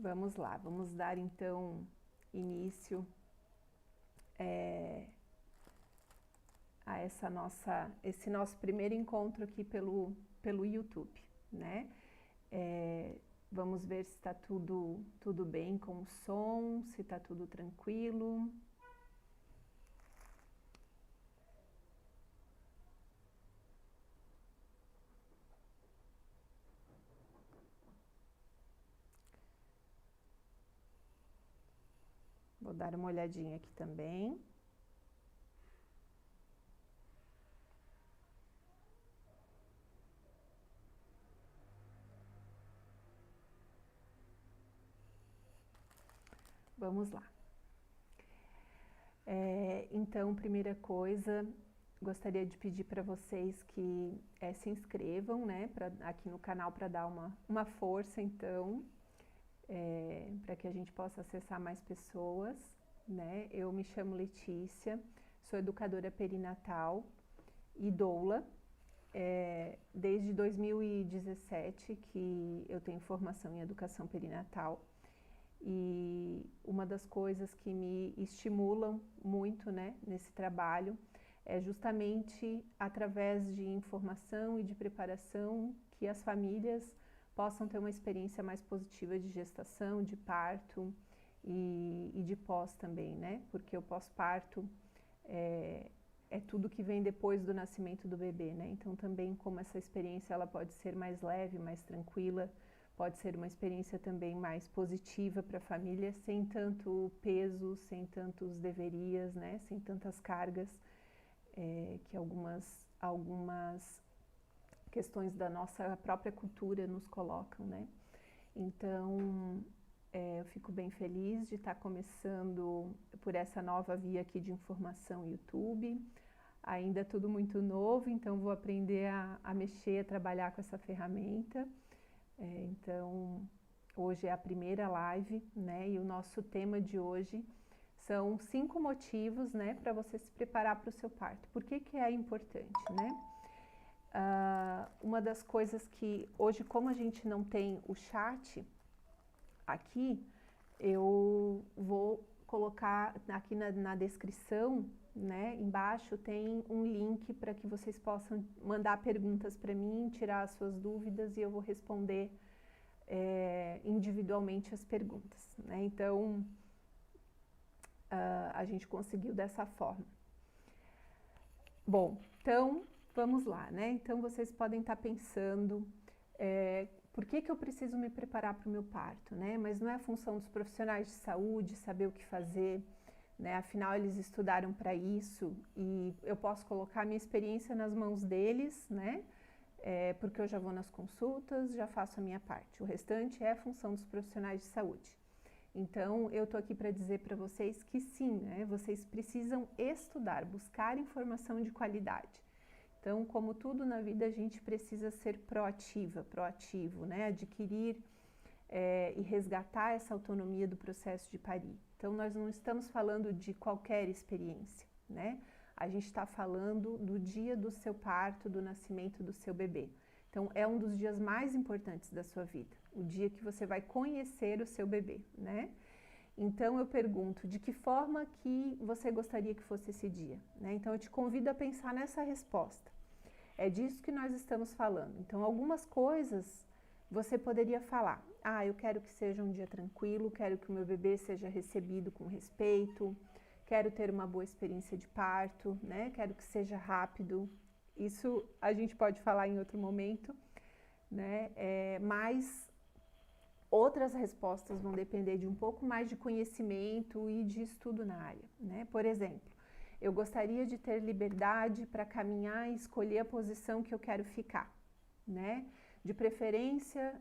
Vamos lá, vamos dar então início a esse nosso primeiro encontro aqui pelo YouTube, né? Vamos ver se está tudo bem com o som, se está tudo tranquilo. Vou dar uma olhadinha aqui também. Vamos lá. Então, primeira coisa, gostaria de pedir para vocês que se inscrevam, né, aqui no canal para dar uma força, então, para que a gente possa acessar mais pessoas, né? Eu me chamo Letícia, sou educadora perinatal e doula. Desde 2017 que eu tenho formação em educação perinatal. E uma das coisas que me estimulam muito, né, nesse trabalho é justamente através de informação e de preparação que as famílias possam ter uma experiência mais positiva de gestação, de parto e de pós também, né? Porque o pós-parto é tudo que vem depois do nascimento do bebê, né? Então também como essa experiência ela pode ser mais leve, mais tranquila, pode ser uma experiência também mais positiva para a família, sem tanto peso, sem tantos deverias, né? Sem tantas cargas que algumas questões da nossa própria cultura nos colocam, né? Então, eu fico bem feliz de estar começando por essa nova via aqui de informação YouTube. Ainda é tudo muito novo, então vou aprender a mexer, a trabalhar com essa ferramenta. Então, hoje é a primeira live, né? E o nosso tema de hoje são 5 motivos, né, para você se preparar para o seu parto. Por que que é importante, né? Uma das coisas que hoje, como a gente não tem o chat aqui, eu vou colocar aqui na descrição, né, embaixo tem um link para que vocês possam mandar perguntas para mim, tirar as suas dúvidas e eu vou responder individualmente as perguntas, né? Então, a gente conseguiu dessa forma. Bom, então, vamos lá, né? Então, vocês podem estar pensando, por que que eu preciso me preparar para o meu parto, né? Mas não é a função dos profissionais de saúde saber o que fazer, né? Afinal, eles estudaram para isso e eu posso colocar a minha experiência nas mãos deles, né? Porque eu já vou nas consultas, já faço a minha parte. O restante é a função dos profissionais de saúde. Então, eu estou aqui para dizer para vocês que sim, né? Vocês precisam estudar, buscar informação de qualidade. Então, como tudo na vida, a gente precisa ser proativo, né? Adquirir e resgatar essa autonomia do processo de parir. Então, nós não estamos falando de qualquer experiência, né? A gente está falando do dia do seu parto, do nascimento do seu bebê. Então, é um dos dias mais importantes da sua vida, o dia que você vai conhecer o seu bebê, né? Então, eu pergunto, de que forma que você gostaria que fosse esse dia, né? Então, eu te convido a pensar nessa resposta. É disso que nós estamos falando. Então, algumas coisas você poderia falar. Eu quero que seja um dia tranquilo, quero que o meu bebê seja recebido com respeito, quero ter uma boa experiência de parto, né? Quero que seja rápido. Isso a gente pode falar em outro momento, né? Mas outras respostas vão depender de um pouco mais de conhecimento e de estudo na área, né? Por exemplo, eu gostaria de ter liberdade para caminhar e escolher a posição que eu quero ficar, né? De preferência,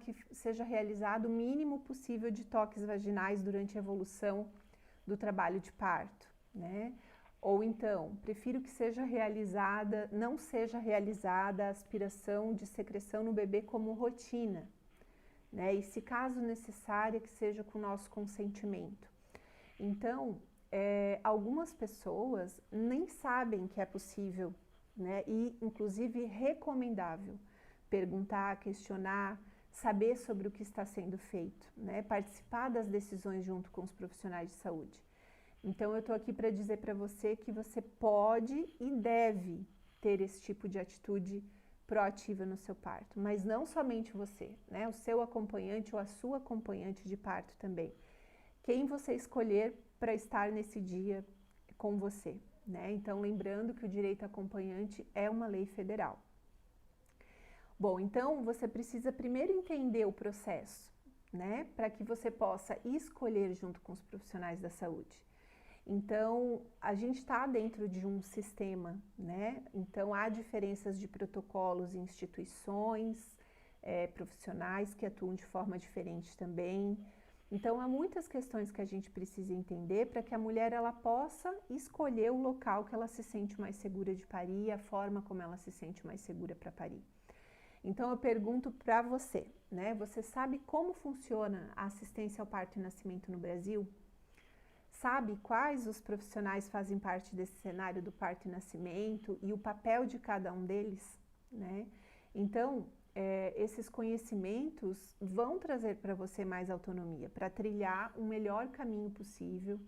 que seja realizado o mínimo possível de toques vaginais durante a evolução do trabalho de parto, né? Ou então, prefiro que não seja realizada a aspiração de secreção no bebê como rotina, né? E se caso necessária, que seja com o nosso consentimento. Então, algumas pessoas nem sabem que é possível, né? E inclusive recomendável perguntar, questionar, saber sobre o que está sendo feito, né? Participar das decisões junto com os profissionais de saúde. Então, eu estou aqui para dizer para você que você pode e deve ter esse tipo de atitude proativa no seu parto, mas não somente você, né? O seu acompanhante ou a sua acompanhante de parto também. Quem você escolher para estar nesse dia com você, né? Então, lembrando que o direito acompanhante é uma lei federal. Bom, então você precisa primeiro entender o processo, né? Para que você possa escolher junto com os profissionais da saúde. Então, a gente está dentro de um sistema, né? Então, há diferenças de protocolos e instituições, profissionais que atuam de forma diferente também. Então, há muitas questões que a gente precisa entender para que a mulher ela possa escolher o local que ela se sente mais segura de parir, a forma como ela se sente mais segura para parir. Então, eu pergunto para você, né? Você sabe como funciona a assistência ao parto e nascimento no Brasil? Sabe quais os profissionais fazem parte desse cenário do parto e nascimento e o papel de cada um deles, né? Então, esses conhecimentos vão trazer para você mais autonomia, para trilhar o melhor caminho possível,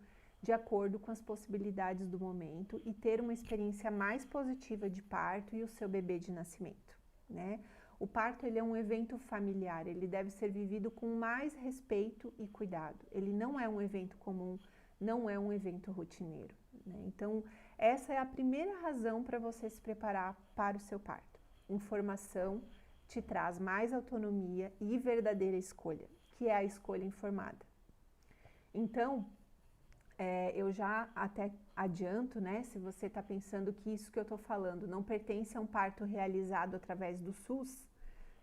de acordo com as possibilidades do momento e ter uma experiência mais positiva de parto e o seu bebê de nascimento, né? O parto ele é um evento familiar, ele deve ser vivido com mais respeito e cuidado. Ele não é um evento comum, não é um evento rotineiro, né? Então, essa é a primeira razão para você se preparar para o seu parto. Informação te traz mais autonomia e verdadeira escolha, que é a escolha informada. Então, eu já até adianto, né, se você está pensando que isso que eu estou falando não pertence a um parto realizado através do SUS,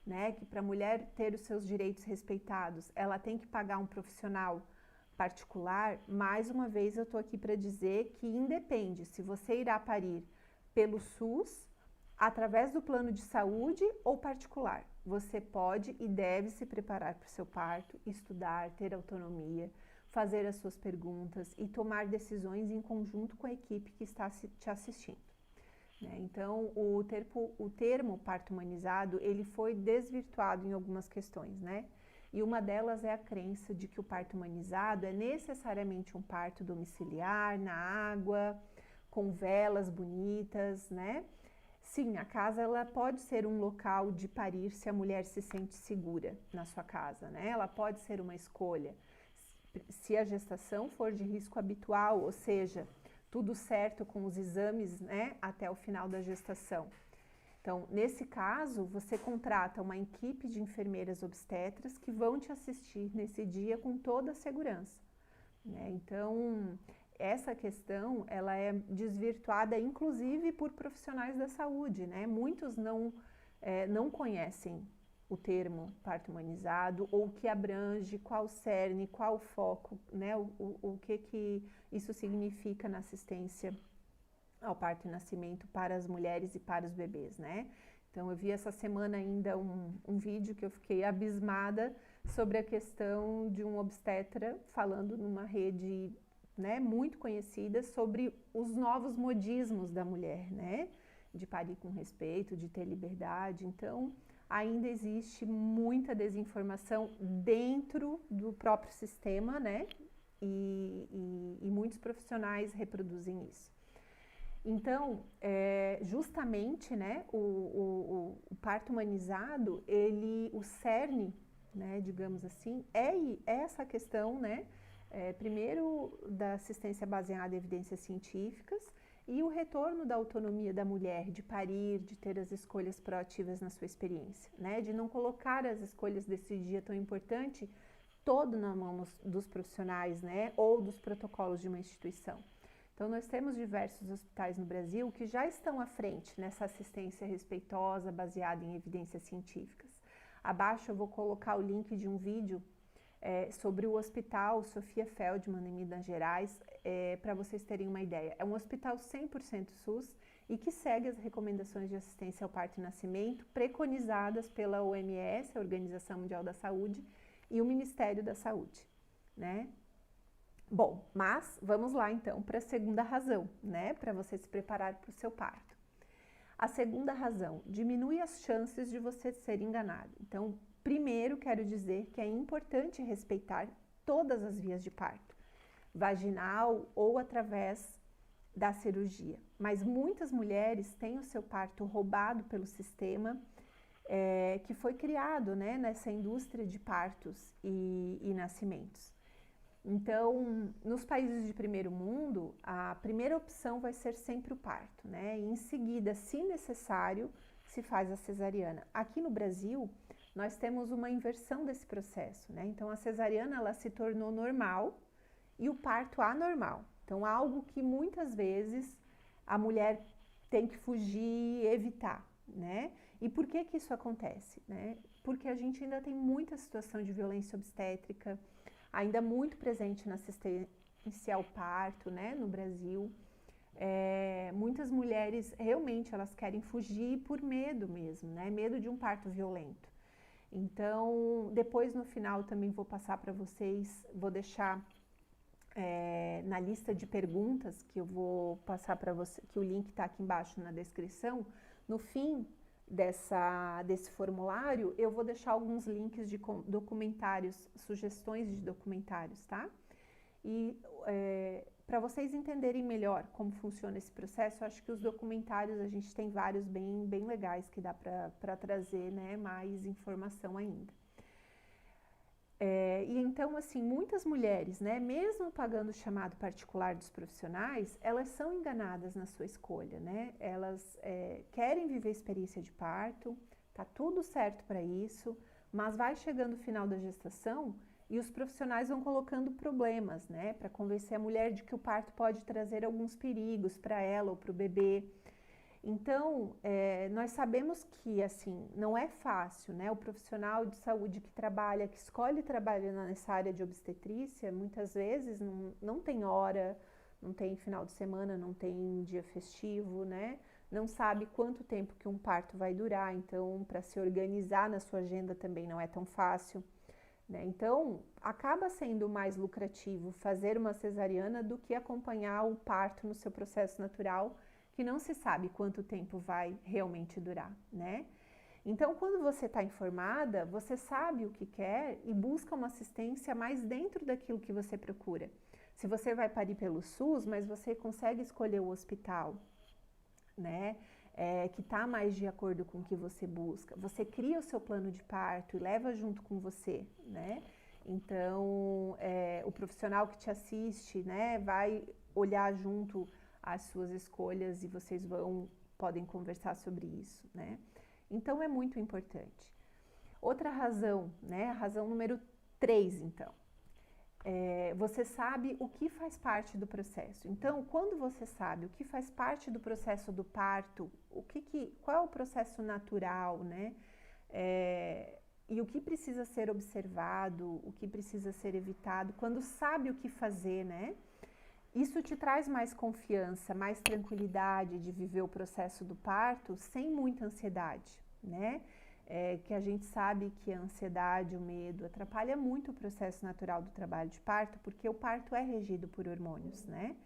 né, que para a mulher ter os seus direitos respeitados, ela tem que pagar um profissional particular, mais uma vez eu estou aqui para dizer que independe se você irá parir pelo SUS, através do plano de saúde ou particular. Você pode e deve se preparar para o seu parto, estudar, ter autonomia, fazer as suas perguntas e tomar decisões em conjunto com a equipe que está te assistindo, né? Então, o termo parto humanizado, ele foi desvirtuado em algumas questões, né? E uma delas é a crença de que o parto humanizado é necessariamente um parto domiciliar, na água, com velas bonitas, né? Sim, a casa ela pode ser um local de parir se a mulher se sente segura na sua casa, né? Ela pode ser uma escolha. Se a gestação for de risco habitual, ou seja, tudo certo com os exames, né, até o final da gestação. Então, nesse caso, você contrata uma equipe de enfermeiras obstetras que vão te assistir nesse dia com toda a segurança, né? Então, essa questão, ela é desvirtuada, inclusive, por profissionais da saúde, né? Muitos não conhecem o termo parto humanizado, ou o que abrange, qual o cerne, qual o foco, né? O que isso significa na assistência ao parto e nascimento para as mulheres e para os bebês, né? Então, eu vi essa semana ainda um vídeo que eu fiquei abismada sobre a questão de um obstetra falando numa rede, né, muito conhecida sobre os novos modismos da mulher, né? De parir com respeito, de ter liberdade. Então, ainda existe muita desinformação dentro do próprio sistema, né? E muitos profissionais reproduzem isso. Então, justamente, né, o parto humanizado, o cerne, né, digamos assim, é essa questão, né, primeiro da assistência baseada em evidências científicas e o retorno da autonomia da mulher de parir, de ter as escolhas proativas na sua experiência, né, de não colocar as escolhas desse dia tão importante todo na mão dos profissionais, né, ou dos protocolos de uma instituição. Então, nós temos diversos hospitais no Brasil que já estão à frente nessa assistência respeitosa, baseada em evidências científicas. Abaixo eu vou colocar o link de um vídeo sobre o Hospital Sofia Feldman, em Minas Gerais, para vocês terem uma ideia. É um hospital 100% SUS e que segue as recomendações de assistência ao parto e nascimento preconizadas pela OMS, a Organização Mundial da Saúde, e o Ministério da Saúde, né? Bom, mas vamos lá então para a segunda razão, né, para você se preparar para o seu parto. A segunda razão, diminui as chances de você ser enganado. Então, Primeiro, quero dizer que é importante respeitar todas as vias de parto, vaginal ou através da cirurgia. Mas muitas mulheres têm o seu parto roubado pelo sistema que foi criado, né, nessa indústria de partos e nascimentos. Então, nos países de primeiro mundo, a primeira opção vai ser sempre o parto, né? E em seguida, se necessário, se faz a cesariana. Aqui no Brasil, nós temos uma inversão desse processo, né? Então, a cesariana, ela se tornou normal e o parto anormal. Então, algo que muitas vezes a mulher tem que fugir, evitar, né? E por que que isso acontece, né? Porque a gente ainda tem muita situação de violência obstétrica, ainda muito presente na assistência ao parto, né, no Brasil. Muitas mulheres realmente elas querem fugir por medo mesmo, né, medo de um parto violento. Então, depois no final também vou passar para vocês, vou deixar na lista de perguntas que eu vou passar para você, que o link está aqui embaixo na descrição, no fim desse formulário, eu vou deixar alguns links de documentários, sugestões de documentários, tá? E para vocês entenderem melhor como funciona esse processo, eu acho que os documentários, a gente tem vários bem legais que dá para trazer, né, mais informação ainda. E então, assim, muitas mulheres, né, mesmo pagando o chamado particular dos profissionais, elas são enganadas na sua escolha, né? Elas querem viver a experiência de parto, tá tudo certo para isso, mas vai chegando o final da gestação e os profissionais vão colocando problemas, né, para convencer a mulher de que o parto pode trazer alguns perigos para ela ou para o bebê. Então, nós sabemos que, assim, não é fácil, né? O profissional de saúde que trabalha, que escolhe trabalhar nessa área de obstetrícia, muitas vezes não tem hora, não tem final de semana, não tem dia festivo, né? Não sabe quanto tempo que um parto vai durar, então, para se organizar na sua agenda também não é tão fácil, né? Então, acaba sendo mais lucrativo fazer uma cesariana do que acompanhar o parto no seu processo natural, que não se sabe quanto tempo vai realmente durar, né? Então, quando você está informada, você sabe o que quer e busca uma assistência mais dentro daquilo que você procura. Se você vai parir pelo SUS, mas você consegue escolher o hospital, né? Que está mais de acordo com o que você busca. Você cria o seu plano de parto e leva junto com você, né? Então, o profissional que te assiste, né, vai olhar junto as suas escolhas e vocês podem conversar sobre isso, né? Então, é muito importante. Outra razão, né? A razão número 3, então. Você sabe o que faz parte do processo. Então, quando você sabe o que faz parte do processo do parto, qual é o processo natural, né? E o que precisa ser observado, o que precisa ser evitado, quando sabe o que fazer, né? Isso te traz mais confiança, mais tranquilidade de viver o processo do parto sem muita ansiedade, né? Que a gente sabe que a ansiedade, o medo, atrapalha muito o processo natural do trabalho de parto, porque o parto é regido por hormônios, né?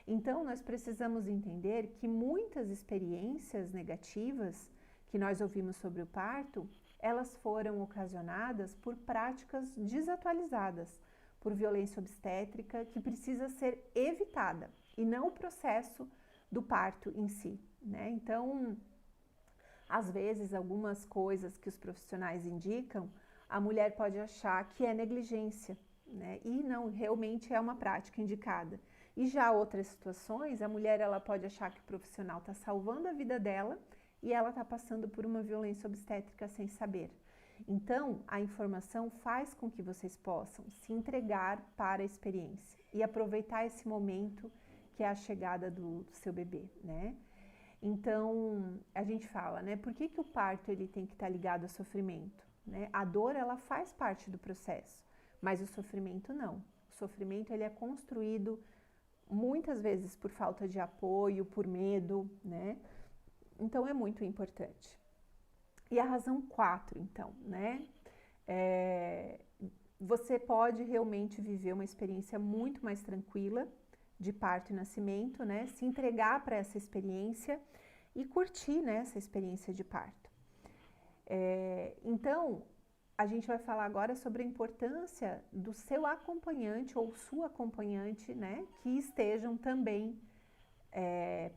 Então, nós precisamos entender que muitas experiências negativas que nós ouvimos sobre o parto, elas foram ocasionadas por práticas desatualizadas, por violência obstétrica que precisa ser evitada e não o processo do parto em si, né? Então, às vezes, algumas coisas que os profissionais indicam, a mulher pode achar que é negligência, né? E não, realmente é uma prática indicada. E já outras situações, a mulher ela pode achar que o profissional está salvando a vida dela e ela está passando por uma violência obstétrica sem saber. Então, a informação faz com que vocês possam se entregar para a experiência e aproveitar esse momento que é a chegada do seu bebê, né? Então, a gente fala, né? Por que o parto ele tem que estar ligado ao sofrimento, né? A dor, ela faz parte do processo, mas o sofrimento não. O sofrimento, ele é construído muitas vezes por falta de apoio, por medo, né? Então, é muito importante. E a razão 4, então, né? Você pode realmente viver uma experiência muito mais tranquila de parto e nascimento, né? Se entregar para essa experiência e curtir, né, essa experiência de parto. Então, a gente vai falar agora sobre a importância do seu acompanhante ou sua acompanhante, né, que estejam também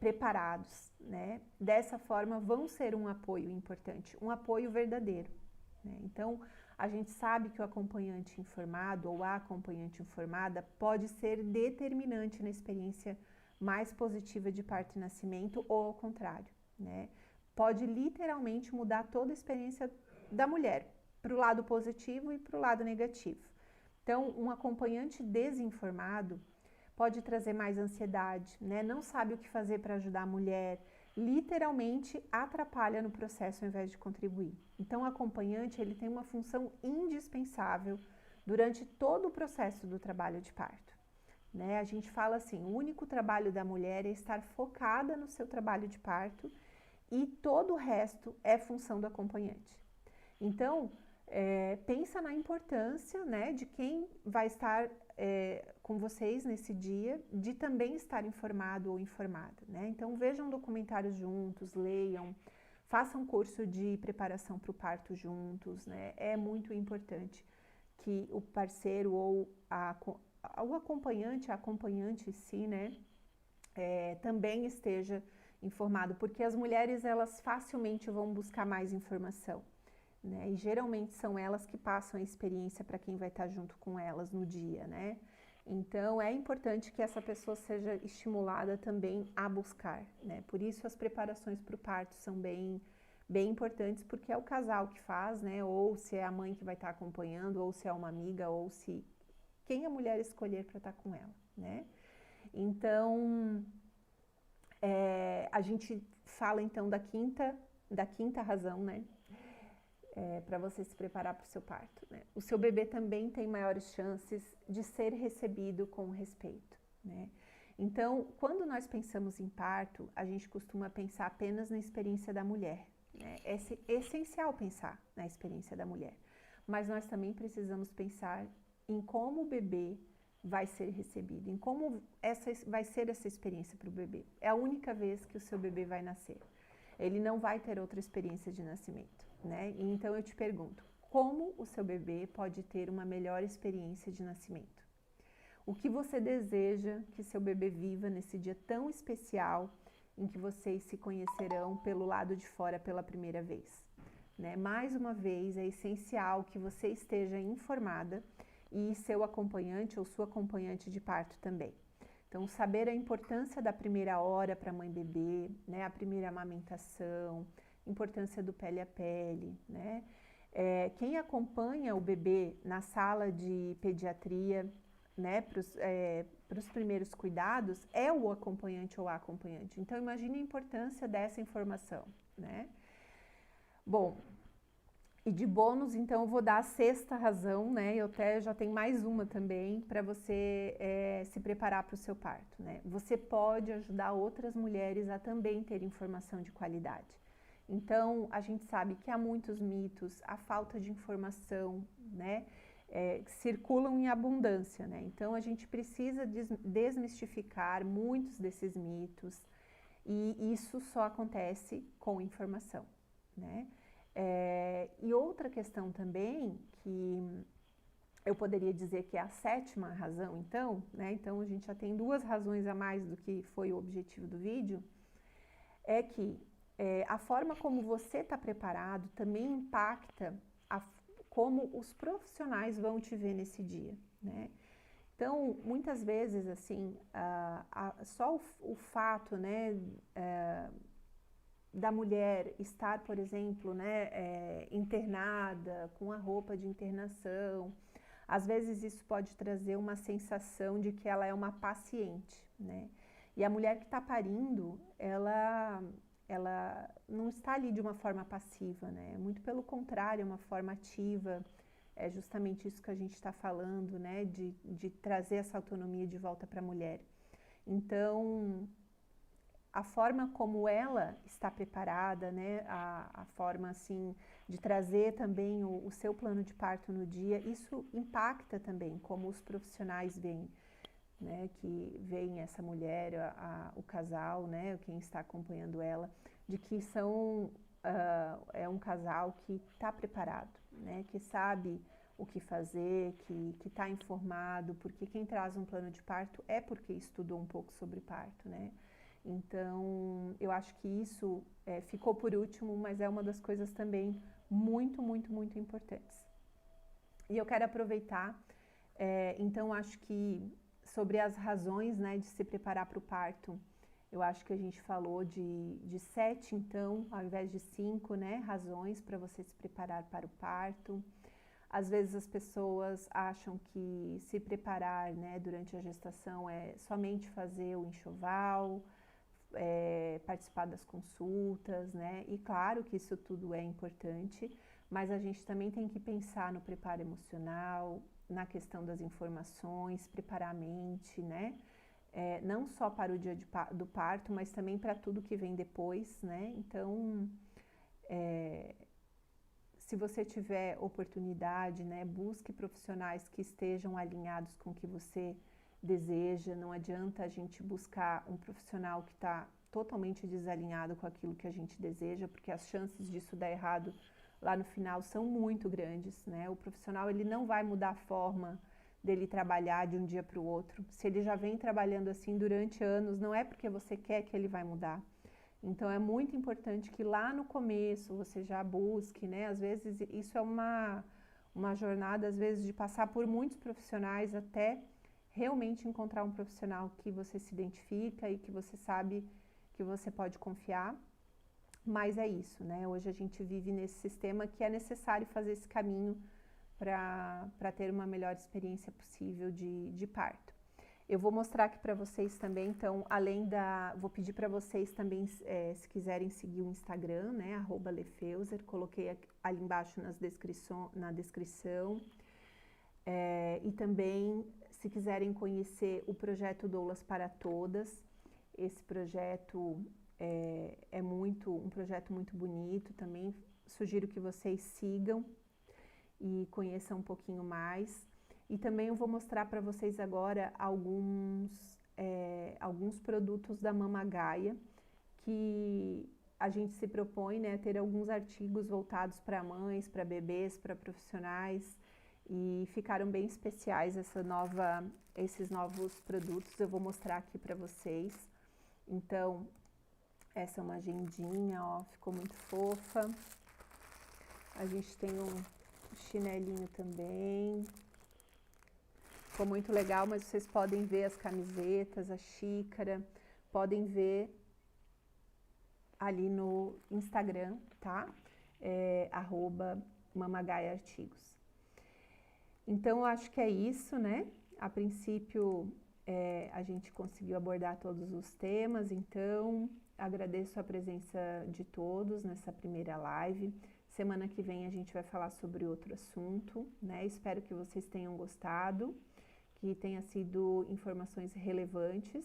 preparados, né? Dessa forma vão ser um apoio importante, um apoio verdadeiro, né? Então, a gente sabe que o acompanhante informado ou a acompanhante informada pode ser determinante na experiência mais positiva de parto e nascimento ou ao contrário, né? Pode literalmente mudar toda a experiência da mulher, para o lado positivo e para o lado negativo. Então, um acompanhante desinformado pode trazer mais ansiedade, né? Não sabe o que fazer para ajudar a mulher, literalmente atrapalha no processo ao invés de contribuir. Então, o acompanhante ele tem uma função indispensável durante todo o processo do trabalho de parto, né? A gente fala assim, o único trabalho da mulher é estar focada no seu trabalho de parto e todo o resto é função do acompanhante. Então, pensa na importância, né, de quem vai estar com vocês nesse dia, de também estar informado ou informada, né? Então, vejam documentários juntos, leiam, façam curso de preparação para o parto juntos, né? É muito importante que o parceiro ou o acompanhante, a acompanhante em si, né, também esteja informado, porque as mulheres, elas facilmente vão buscar mais informação, né? E geralmente são elas que passam a experiência para quem vai estar junto com elas no dia, né? Então, é importante que essa pessoa seja estimulada também a buscar, né? Por isso, as preparações para o parto são bem importantes, porque é o casal que faz, né? Ou se é a mãe que vai estar acompanhando, ou se é uma amiga, ou se quem a mulher escolher para estar com ela, né? Então, a gente fala então da quinta razão, né? Para você se preparar para o seu parto, né? O seu bebê também tem maiores chances de ser recebido com respeito, né? Então, quando nós pensamos em parto, a gente costuma pensar apenas na experiência da mulher, né? É essencial pensar na experiência da mulher, mas nós também precisamos pensar em como o bebê vai ser recebido, em como vai ser essa experiência para o bebê. É a única vez que o seu bebê vai nascer. Ele não vai ter outra experiência de nascimento, né? E então eu te pergunto, como o seu bebê pode ter uma melhor experiência de nascimento? O que você deseja que seu bebê viva nesse dia tão especial em que vocês se conhecerão pelo lado de fora pela primeira vez, né? Mais uma vez, é essencial que você esteja informada e seu acompanhante ou sua acompanhante de parto também. Então, saber a importância da primeira hora para a mãe bebê, né, a primeira amamentação, importância do pele a pele, né? Quem acompanha o bebê na sala de pediatria, né, para os primeiros cuidados, é o acompanhante ou a acompanhante. Então, imagine a importância dessa informação, né? Bom, e de bônus, então, eu vou dar a sexta razão, né? Eu até já tenho mais uma também para você se preparar para o seu parto, né? Você pode ajudar outras mulheres a também ter informação de qualidade. Então, a gente sabe que há muitos mitos, a falta de informação, né? Circulam em abundância, né? Então, a gente precisa desmistificar muitos desses mitos e isso só acontece com informação, né? E outra questão também, que eu poderia dizer que é a sétima razão, então, né? Então, a gente já tem duas razões a mais do que foi o objetivo do vídeo, é que a forma como você está preparado também impacta como os profissionais vão te ver nesse dia, né? Então, muitas vezes, assim, só o fato, né, da mulher estar, por exemplo, né, internada, com a roupa de internação, às vezes isso pode trazer uma sensação de que ela é uma paciente, né? E a mulher que está parindo, ela não está ali de uma forma passiva, né? Muito pelo contrário, é uma forma ativa. É justamente isso que a gente está falando, né? De trazer essa autonomia de volta para a mulher. Então, a forma como ela está preparada, né, a forma assim de trazer também o seu plano de parto no dia, isso impacta também como os profissionais veem, né, que veem essa mulher, o casal, né, quem está acompanhando ela, de que são é um casal que está preparado, né? Que sabe o que fazer, que está informado, porque quem traz um plano de parto é porque estudou um pouco sobre parto, né? Então, eu acho que isso ficou por último, mas é uma das coisas também muito, muito, muito importantes. E eu quero aproveitar, então, acho que sobre as razões, né, de se preparar para o parto, eu acho que a gente falou de 7, então, ao invés de 5, né, razões para você se preparar para o parto. Às vezes as pessoas acham que se preparar, né, durante a gestação é somente fazer o enxoval, participar das consultas, né? E claro que isso tudo é importante, mas a gente também tem que pensar no preparo emocional, na questão das informações, preparar a mente, né? Não só para o dia do parto, mas também para tudo que vem depois, né? Então, se você tiver oportunidade, né, busque profissionais que estejam alinhados com o que você deseja. Não adianta a gente buscar um profissional que está totalmente desalinhado com aquilo que a gente deseja, porque as chances disso dar errado lá no final são muito grandes, né? O profissional, ele não vai mudar a forma dele trabalhar de um dia para o outro. Se ele já vem trabalhando assim durante anos, não é porque você quer que ele vai mudar. Então, é muito importante que lá no começo você já busque, né? Às vezes, isso é uma jornada, às vezes, de passar por muitos profissionais até realmente encontrar um profissional que você se identifica e que você sabe que você pode confiar. Mas é isso, né? Hoje a gente vive nesse sistema que é necessário fazer esse caminho para ter uma melhor experiência possível de parto. Eu vou mostrar aqui para vocês também, então, vou pedir para vocês também, se quiserem seguir o Instagram, né, @lefeuser, coloquei ali embaixo na descrição. E também, se quiserem conhecer o projeto Doulas para Todas, esse projeto é um projeto muito bonito, também sugiro que vocês sigam e conheçam um pouquinho mais. E também eu vou mostrar para vocês agora alguns produtos da Mama Gaia, que a gente se propõe, né, a ter alguns artigos voltados para mães, para bebês, para profissionais, e ficaram bem especiais esses novos produtos. Eu vou mostrar aqui para vocês. Então, essa é uma agendinha, ó, ficou muito fofa. A gente tem um chinelinho também. Ficou muito legal, mas vocês podem ver as camisetas, a xícara, podem ver ali no Instagram, tá? @mamagaiaartigos. Então, eu acho que é isso, né? A princípio, a gente conseguiu abordar todos os temas, então agradeço a presença de todos nessa primeira live. Semana que vem a gente vai falar sobre outro assunto, né? Espero que vocês tenham gostado, que tenha sido informações relevantes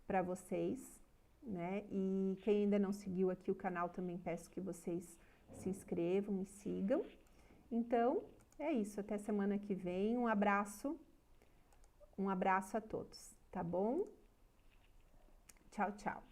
para vocês, né? E quem ainda não seguiu aqui o canal, também peço que vocês se inscrevam e sigam. Então, é isso. Até semana que vem. Um abraço a todos, tá bom? Tchau, tchau.